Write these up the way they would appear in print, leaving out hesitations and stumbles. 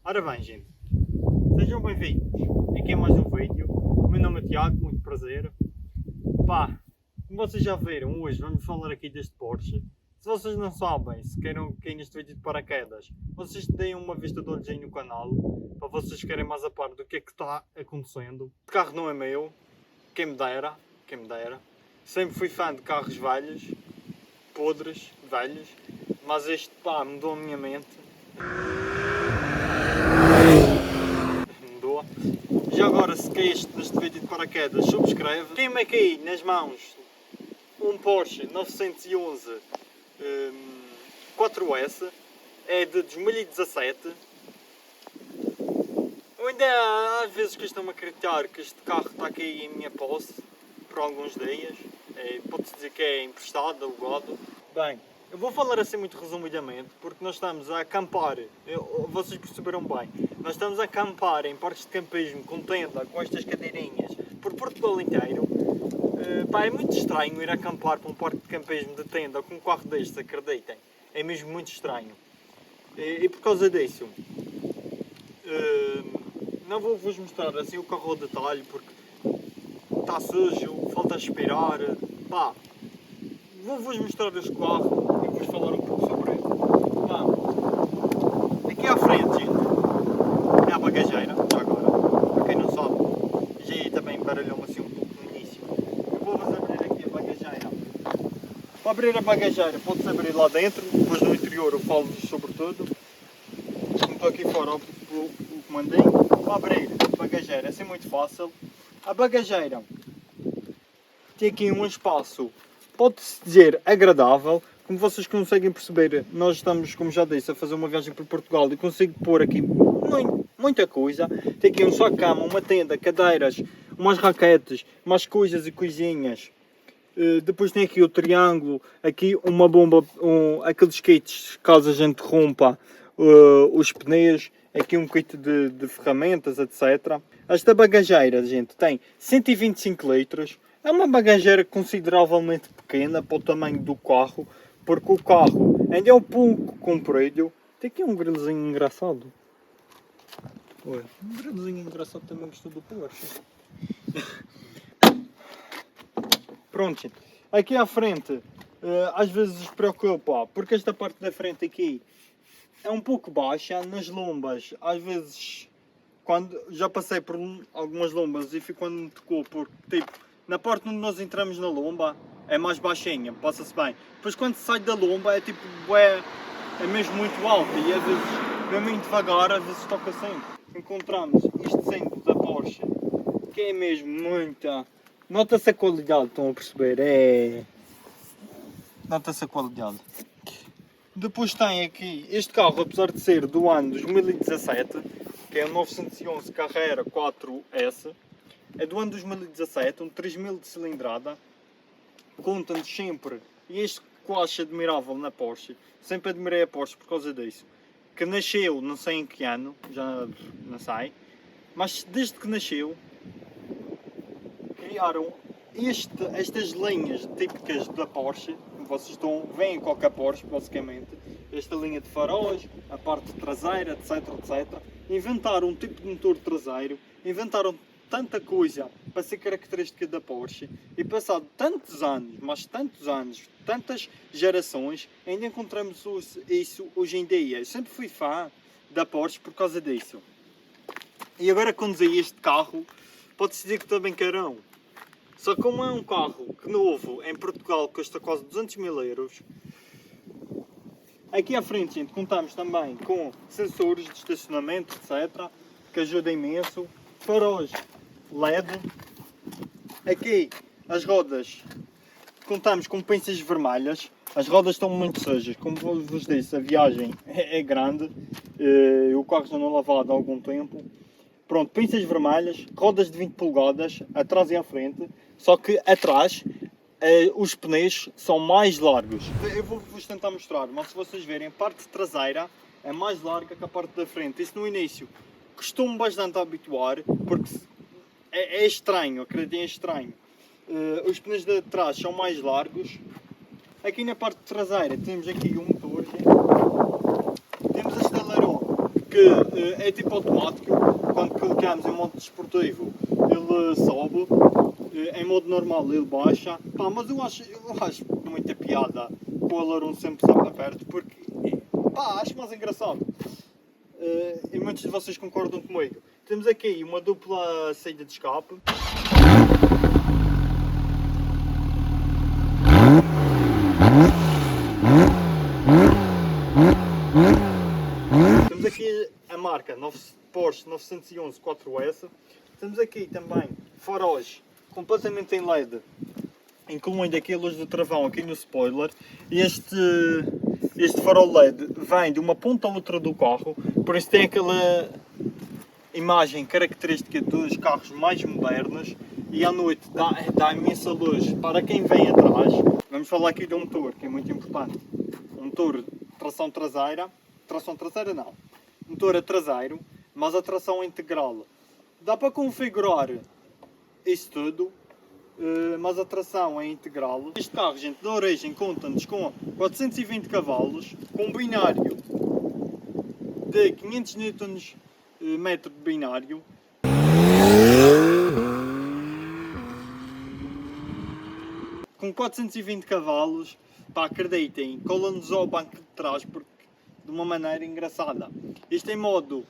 Ora bem, gente, sejam bem-vindos. Aqui é mais um vídeo. O meu nome é Tiago, muito prazer. Pá, como vocês já viram, hoje vamos falar aqui deste Porsche. Se vocês não sabem, se queiram cair neste vídeo de paraquedas, vocês deem uma vista de olhos aí no canal, para vocês ficarem mais a par do que é que está acontecendo. O carro não é meu, quem me dera. Sempre fui fã de carros velhos, podres, velhos, mas este pá mudou a minha mente. Mudou. Já agora, se caíste neste vídeo de paraquedas, subscreve. Quem-me aqui nas mãos um Porsche 911 4S, é de 2017. Eu ainda às vezes costumo acreditar que este carro está aqui em minha posse por alguns dias. Pode-se dizer que é emprestado, alugado. Bem, eu vou falar assim muito resumidamente, porque nós estamos a acampar, vocês perceberam bem, nós estamos a acampar em parques de campismo com tenda, com estas cadeirinhas, por Portugal inteiro. Pá, é muito estranho ir acampar para um parque de campismo de tenda com um carro destes, acreditem. É mesmo muito estranho. E por causa disso, não vou-vos mostrar assim o carro ao detalhe, porque está sujo, falta aspirar. Pá, vou-vos mostrar este carro e vou-vos falar um pouco sobre ele. Pá, aqui à frente, gente, é a bagageira, já agora, para quem não sabe, já também baralhou-me assim um pouco no início. Eu vou-vos abrir aqui a bagageira. Para abrir a bagageira, pode-se abrir lá dentro, depois no interior eu falo-vos sobre tudo. Estou aqui fora o comandinho. Para abrir a bagageira é assim muito fácil. A bagageira tem aqui um espaço, pode-se dizer, agradável. Como vocês conseguem perceber, nós estamos, como já disse, a fazer uma viagem por Portugal e consigo pôr aqui muita coisa. Tem aqui um só-cama, uma tenda, cadeiras, umas raquetes, umas coisas e coisinhas. Depois tem aqui o triângulo, aqui uma bomba, aqueles kits caso a gente rompa os pneus, aqui um kit de ferramentas, etc. Esta bagageira, gente, tem 125 litros. É uma bagageira consideravelmente pequena para o tamanho do carro, porque o carro ainda é um pouco comprido. Tem aqui um grilozinho engraçado. Ué, um grilozinho engraçado também gostou do Porsche. Pronto, gente. Aqui à frente, às vezes se preocupa, porque esta parte da frente aqui é um pouco baixa, nas lombas, às vezes, quando já passei por algumas lombas e fico quando me tocou, porque tipo, na parte onde nós entramos na lomba é mais baixinha, passa-se bem. Depois quando sai da lomba é tipo, é mesmo muito alta e às vezes, mesmo muito devagar, às vezes toca assim. Encontramos este centro da Porsche, que é mesmo muita... Nota-se a qualidade, estão a perceber? Nota-se a qualidade. Depois tem aqui este carro, apesar de ser do ano 2017, que é o 911 Carrera 4S, é do ano 2017, um 3000 de cilindrada. Conta-nos sempre, e este que eu acho admirável na Porsche, sempre admirei a Porsche por causa disso, que nasceu, não sei em que ano, já não sei, mas desde que nasceu, criaram estas linhas típicas da Porsche. Vocês veem qualquer Porsche, basicamente, esta linha de faróis, a parte traseira, etc. Inventaram um tipo de motor traseiro, inventaram tanta coisa para ser característica da Porsche e passado tantos anos, mas tantos anos, tantas gerações, ainda encontramos isso hoje em dia. Eu sempre fui fã da Porsche por causa disso. E agora conduzi este carro, pode-se dizer que também carão. Só que como é um carro que novo em Portugal custa quase 200 mil euros, aqui à frente, gente, contamos também com sensores de estacionamento, etc, que ajuda imenso, faróis LED, aqui as rodas, contamos com pinças vermelhas, as rodas estão muito sujas, como vos disse, a viagem é grande, o carro já não é lavado há algum tempo. Pronto, pinças vermelhas, rodas de 20 polegadas, atrás e à frente, só que atrás os pneus são mais largos. Eu vou-vos tentar mostrar, mas se vocês verem, a parte traseira é mais larga que a parte da frente. Isso no início costumo bastante habituar, porque é estranho, acreditem, é estranho. Os pneus de trás são mais largos. Aqui na parte traseira temos aqui um motor, temos este aileron porque é tipo automático. Quando colocamos em modo desportivo ele sobe, em modo normal ele baixa. Pá, mas eu acho muita piada com o alarão sempre aberto, porque pá, acho mais engraçado. E muitos de vocês concordam comigo. Temos aqui uma dupla saída de escape. Temos aqui a marca Porsche 911 4S. Temos aqui também faróis completamente em LED, incluindo aqui a luz do travão aqui no spoiler. Este farol LED vem de uma ponta a outra do carro, por isso tem aquela imagem característica dos carros mais modernos, e à noite dá imensa luz para quem vem atrás. Vamos falar aqui do motor, que é muito importante. Um motor tração traseira não, motor a traseiro, mas a tração integral. Dá para configurar isso tudo, mas a tração é integral. Este carro, gente, de origem conta-nos com 420 cavalos, com um binário de 500 Nm de binário. Com 420 cavalos, pá, acreditem, cola-nos ao banco de trás porque, de uma maneira engraçada. Isto em modo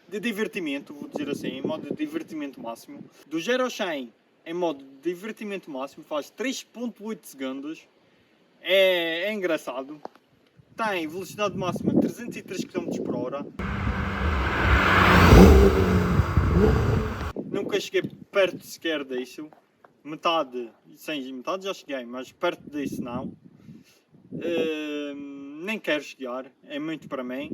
de divertimento, vou dizer assim, em modo de divertimento máximo. Do 0 ao 100 em modo de divertimento máximo faz 3.8 segundos. É engraçado. Tem velocidade máxima de 303 km/h. Nunca cheguei perto sequer disso. Metade já cheguei, mas perto disso não. Nem quero chegar, é muito para mim.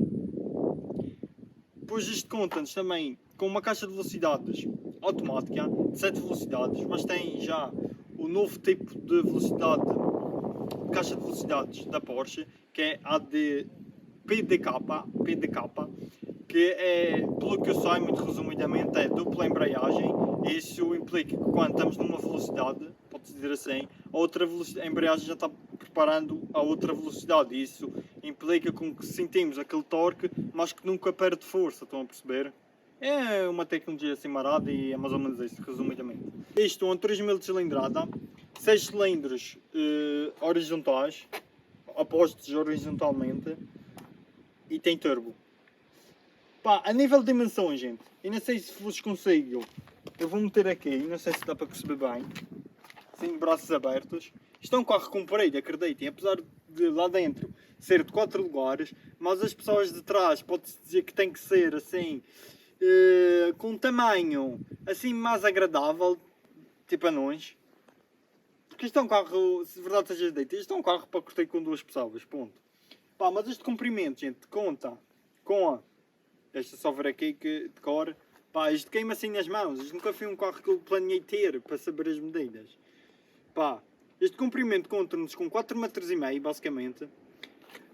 Depois isto conta-nos também com uma caixa de velocidades automática de 7 velocidades, mas tem já o novo tipo de velocidade, caixa de velocidades da Porsche, que é a de PDK, que é, pelo que eu sei, muito resumidamente, é dupla embreagem. Isso implica que quando estamos numa velocidade, pode-se dizer assim, a embreagem já está preparando a outra velocidade. Isso implica com que sentimos aquele torque, mas que nunca perde força, estão a perceber? É uma tecnologia assim marada e é mais ou menos isso, resumidamente. Isto é um 3000 de cilindrada, 6 cilindros horizontais, apostos horizontalmente, e tem turbo. Pá, a nível de dimensões, gente, eu não sei se vos consigo, eu vou meter aqui, não sei se dá para perceber bem, sem braços abertos. Isto é um carro comprido, acreditem, apesar de lá dentro ser de 4 lugares, mas as pessoas de trás pode-se dizer que tem que ser assim, com um tamanho assim mais agradável, tipo anões. Porque isto é um carro, se verdade seja dita, isto é um carro para curtir com 2 pessoas, ponto. Pá, mas este comprimento, gente, conta com a... Deixa só ver aqui que de cor. Pá, isto queima assim nas mãos. Isto nunca foi um carro que eu planeei ter para saber as medidas. Pá, este comprimento conta-nos com 4,5 m, basicamente.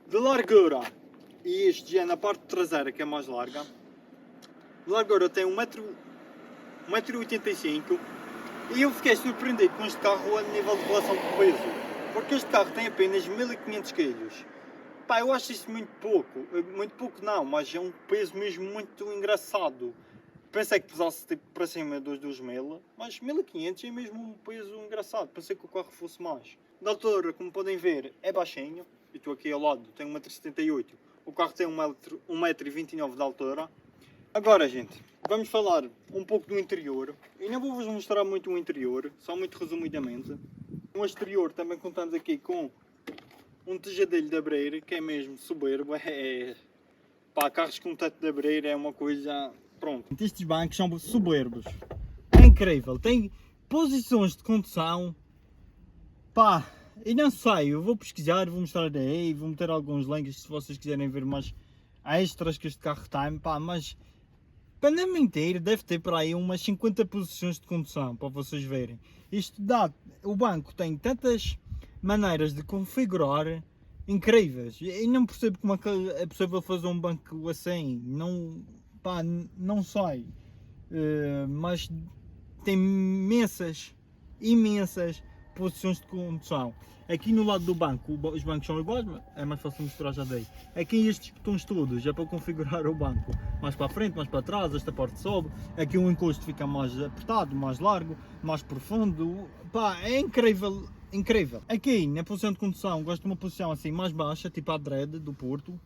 De largura, e isto já é na parte traseira que é mais larga. De largura tem 1,85 m. E eu fiquei surpreendido com este carro a nível de relação de peso. Porque este carro tem apenas 1500 kg. Pá, eu acho isso muito pouco. Muito pouco não, mas é um peso mesmo muito engraçado. Pensei que pesasse tipo para cima dos 2000, mas 1500 é mesmo um peso engraçado. Pensei que o carro fosse mais. Da altura, como podem ver, é baixinho. Eu estou aqui ao lado, tenho 1,78 m. O carro tem 1,29 m de altura. Agora, gente, vamos falar um pouco do interior. E não vou-vos mostrar muito o interior, só muito resumidamente. No exterior também contamos aqui com um tejadilho de abreira, que é mesmo soberbo. Pá, carros com teto de abreira é uma coisa... Pronto. Estes bancos são soberbos. É incrível. Tem posições de condução. Pá, eu não sei. Eu vou pesquisar, vou mostrar aí, vou meter alguns links se vocês quiserem ver mais extras que este carro tem. Pá, mas... para não mentir, deve ter para aí umas 50 posições de condução, para vocês verem. Isto dá... O banco tem tantas maneiras de configurar incríveis. E não percebo como é que é possível fazer um banco assim. Não, pá, não sei. Mas tem imensas posições de condução. Aqui no lado do banco, os bancos são iguais, mas é mais fácil mostrar já daí. Aqui estes botões todos é para configurar o banco. Mais para a frente, mais para trás, esta parte sobe. Aqui o encosto fica mais apertado, mais largo, mais profundo. Pá, é incrível, incrível. Aqui na posição de condução, gosto de uma posição assim mais baixa, tipo a dread do Porto,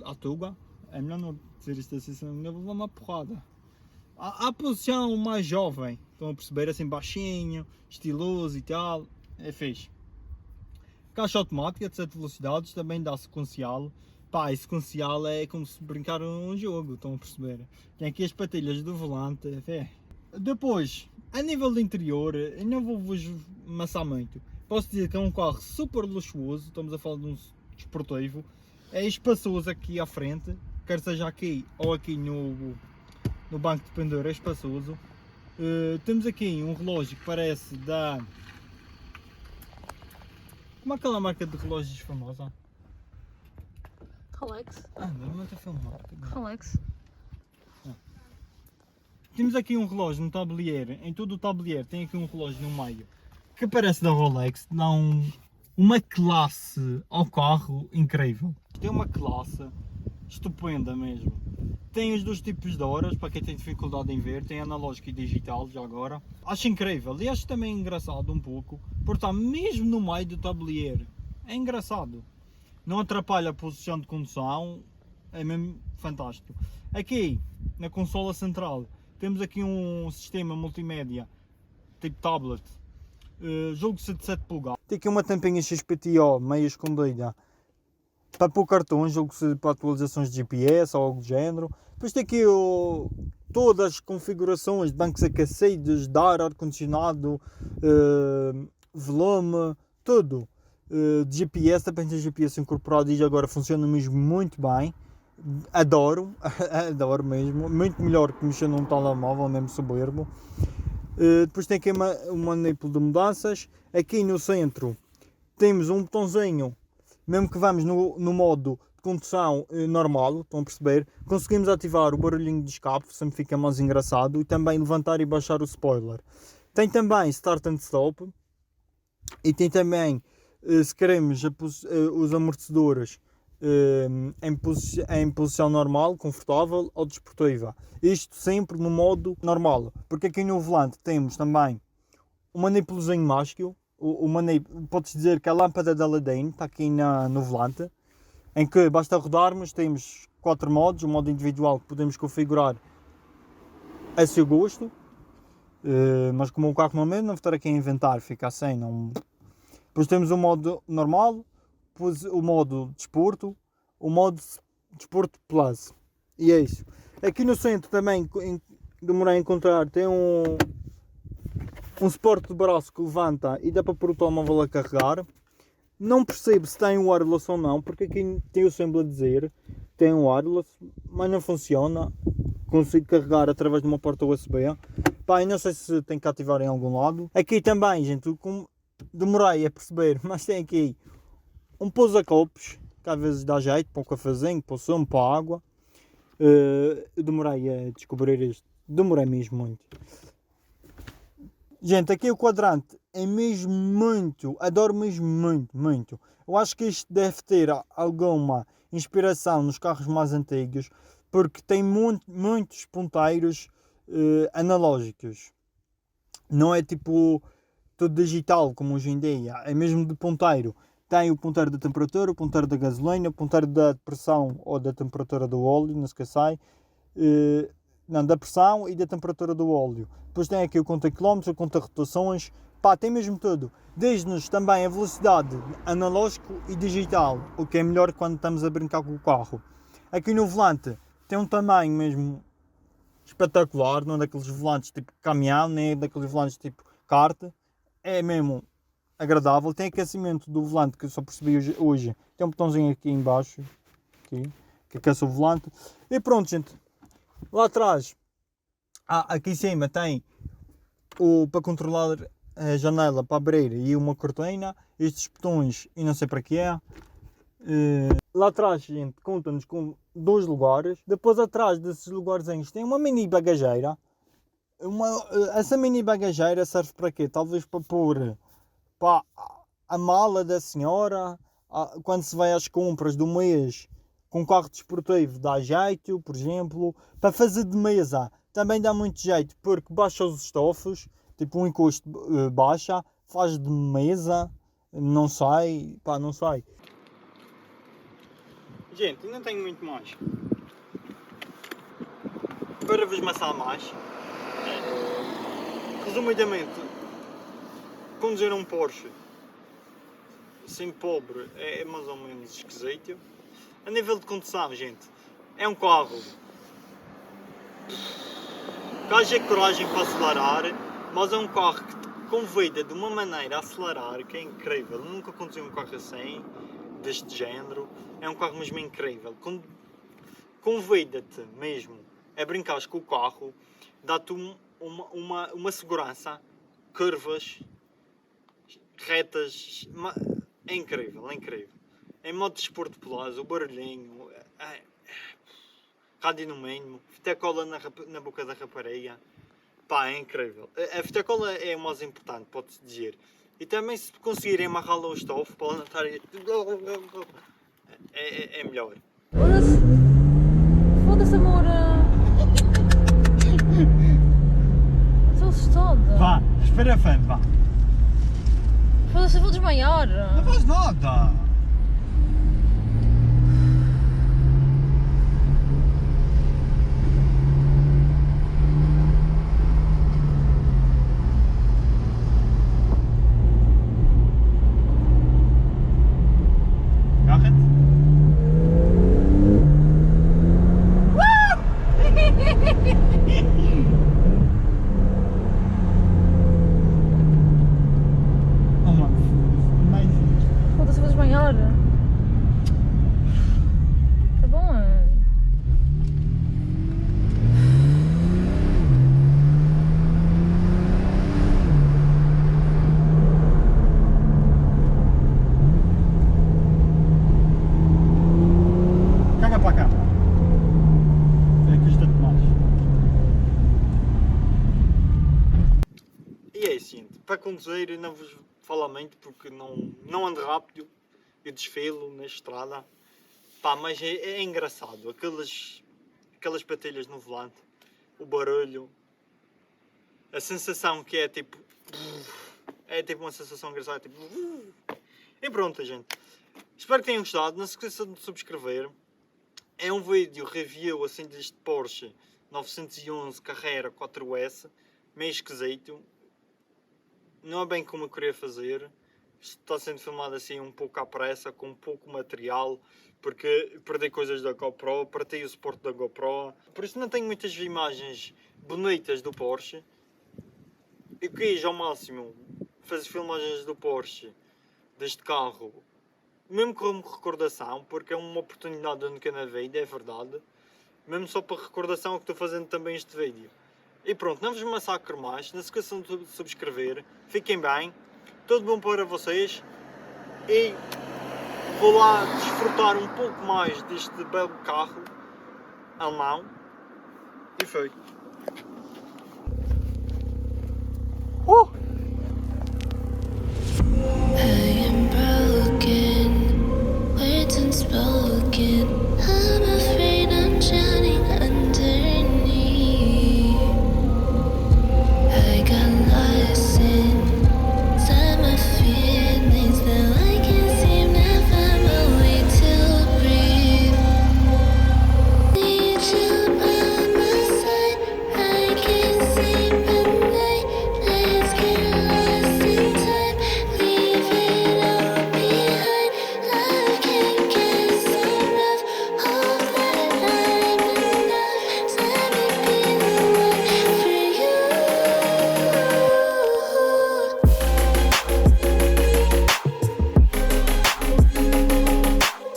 à Tuga. É melhor não dizer isto assim, senão eu vou levar uma porrada. A posição mais jovem, estão a perceber, assim baixinho, estiloso e tal, é fixe. Caixa automática de 7 velocidades, também dá sequencial. Pá, e sequencial é como se brincar um jogo, estão a perceber. Tem aqui as patilhas do volante, é. Depois, a nível de interior, eu não vou-vos amassar muito. Posso dizer que é um carro super luxuoso, estamos a falar de um desportivo. É espaçoso aqui à frente, quer seja aqui ou aqui no banco de pendura, é espaçoso. Temos aqui um relógio que parece da... Como é aquela marca de relógios famosa? Rolex. Não está a filmar. Rolex. Temos aqui um relógio no tablier, em todo o tablier tem aqui um relógio no meio que parece da Rolex, dá uma classe ao carro incrível. Tem uma classe estupenda mesmo. Tem os dois tipos de horas, para quem tem dificuldade em ver, tem analógico e digital já agora. Acho incrível e acho também engraçado um pouco, porque está mesmo no meio do tablier. É engraçado. Não atrapalha a posição de condução, é mesmo fantástico. Aqui, na consola central, temos aqui um sistema multimédia, tipo tablet, jogo de 7 polegadas. Tem aqui uma tampinha XPTO meio escondida, para pôr cartões, jogo-se para atualizações de GPS ou algo do género. Depois tem aqui todas as configurações de bancos aquecidos, de ar-condicionado, volume, tudo. De GPS, também tem GPS incorporado e agora funciona mesmo muito bem. Adoro, adoro mesmo, muito melhor que mexer num telemóvel, mesmo soberbo. Depois tem aqui uma manipulo de mudanças. Aqui no centro temos um botãozinho, mesmo que vamos no modo de condução normal, estão a perceber? Conseguimos ativar o barulhinho de escape, sempre fica mais engraçado, e também levantar e baixar o spoiler. Tem também Start and Stop, e tem também, se queremos, os amortecedores em posição normal, confortável ou desportiva. Isto sempre no modo normal, porque aqui no volante temos também um manipulozinho mágico. Pode-se dizer que a lâmpada da Aladdin está aqui no volante, em que basta rodarmos, temos 4 modos, o modo individual que podemos configurar a seu gosto, mas como o carro não é mesmo, não vou estar aqui a inventar, fica assim, não... Depois temos o modo normal, depois o modo desporto, o modo desporto plus, e é isso. Aqui no centro também demorei a encontrar, tem um suporte de braço que levanta e dá para pôr o telemóvel a carregar. Não percebo se tem wireless ou não, porque aqui tem o símbolo a dizer tem um wireless, mas não funciona. Consigo carregar através de uma porta USB. Pá, eu não sei se tem que ativar em algum lado. Aqui também, gente, como demorei a perceber, mas tem aqui um pousa-copos, que às vezes dá jeito para o cafezinho, para o sumo, para a água. Eu demorei a descobrir isto, demorei mesmo muito. Gente, aqui o quadrante é mesmo muito, adoro mesmo muito. Eu acho que isto deve ter alguma inspiração nos carros mais antigos, porque tem muitos ponteiros analógicos. Não é tipo tudo digital como hoje em dia, é mesmo de ponteiro. Tem o ponteiro da temperatura, o ponteiro da gasolina, o ponteiro da pressão ou da temperatura do óleo, não se esqueçai. Não, da pressão e da temperatura do óleo. Depois tem aqui o conta quilómetros, o conta rotações, pá, tem mesmo tudo. Diz-nos também a velocidade analógico e digital, o que é melhor quando estamos a brincar com o carro. Aqui no volante tem um tamanho mesmo espetacular, não é daqueles volantes tipo caminhão, nem é daqueles volantes tipo kart, é mesmo agradável. Tem aquecimento do volante, que eu só percebi hoje. Tem um botãozinho aqui em baixo, aqui, que aquece o volante. E pronto, gente. Lá atrás, aqui em cima tem para controlar a janela para abrir e uma cortina. Estes botões, e não sei para que é. Lá atrás, gente, conta-nos com 2 lugares. Depois atrás desses lugarzinhos tem uma mini bagageira. Essa mini bagageira serve para quê? Talvez para pôr pá, a mala da senhora, quando se vai às compras do mês com um carro desportivo, dá jeito, por exemplo. Para fazer de mesa também dá muito jeito, porque baixa os estofos, tipo um encosto baixa, faz de mesa, não sai, pá, não sai. Gente, não tenho muito mais. Para vos maçar mais, resumidamente, conduzir um Porsche sem pobre é mais ou menos esquisito. A nível de condução, gente, é um carro que haja coragem para acelerar, mas é um carro que te convida de uma maneira a acelerar que é incrível. Eu nunca conduzi um carro assim, deste género. É um carro mesmo incrível. Convida-te mesmo a brincares com o carro, dá-te uma segurança, curvas, retas. É incrível, é incrível. Em modo de desporto pelas, o barulhinho, rádio no mínimo, fita cola na boca da rapariga. Pá, é incrível. A fita cola é o mais importante, pode-se dizer. E também se conseguirem amarrá-la ao estofo para ela não estar... É melhor. Foda-se, amor. Estou assustada. Vá, espera fã, vá. Foda-se, eu vou desmaiar. Não faz nada. Foda-se, eu vou desmaiar. Tá bom? Caga para cá. É que custa demais. E é assim, para conduzir não vos falo muito porque não ando rápido. Eu desfilo na estrada. Pá, mas é engraçado. Aquelas patilhas no volante. O barulho. A sensação que é tipo... É tipo uma sensação engraçada. Tipo... E pronto, gente. Espero que tenham gostado. Não se esqueçam de subscrever. É um vídeo review assim deste Porsche 911 Carrera 4S. Meio esquisito. Não é bem como eu queria fazer. Isto está sendo filmado assim um pouco à pressa, com pouco material, porque perdi coisas da GoPro, parti o suporte da GoPro. Por isso não tenho muitas imagens bonitas do Porsche. Eu quis ao máximo fazer filmagens do Porsche, deste carro, mesmo como recordação, porque é uma oportunidade única na vida, é verdade. Mesmo só para recordação é que estou fazendo também este vídeo. E pronto, não vos massacro mais, não se esqueçam de subscrever, fiquem bem, tudo bom para vocês e vou lá desfrutar um pouco mais deste belo carro alemão e foi.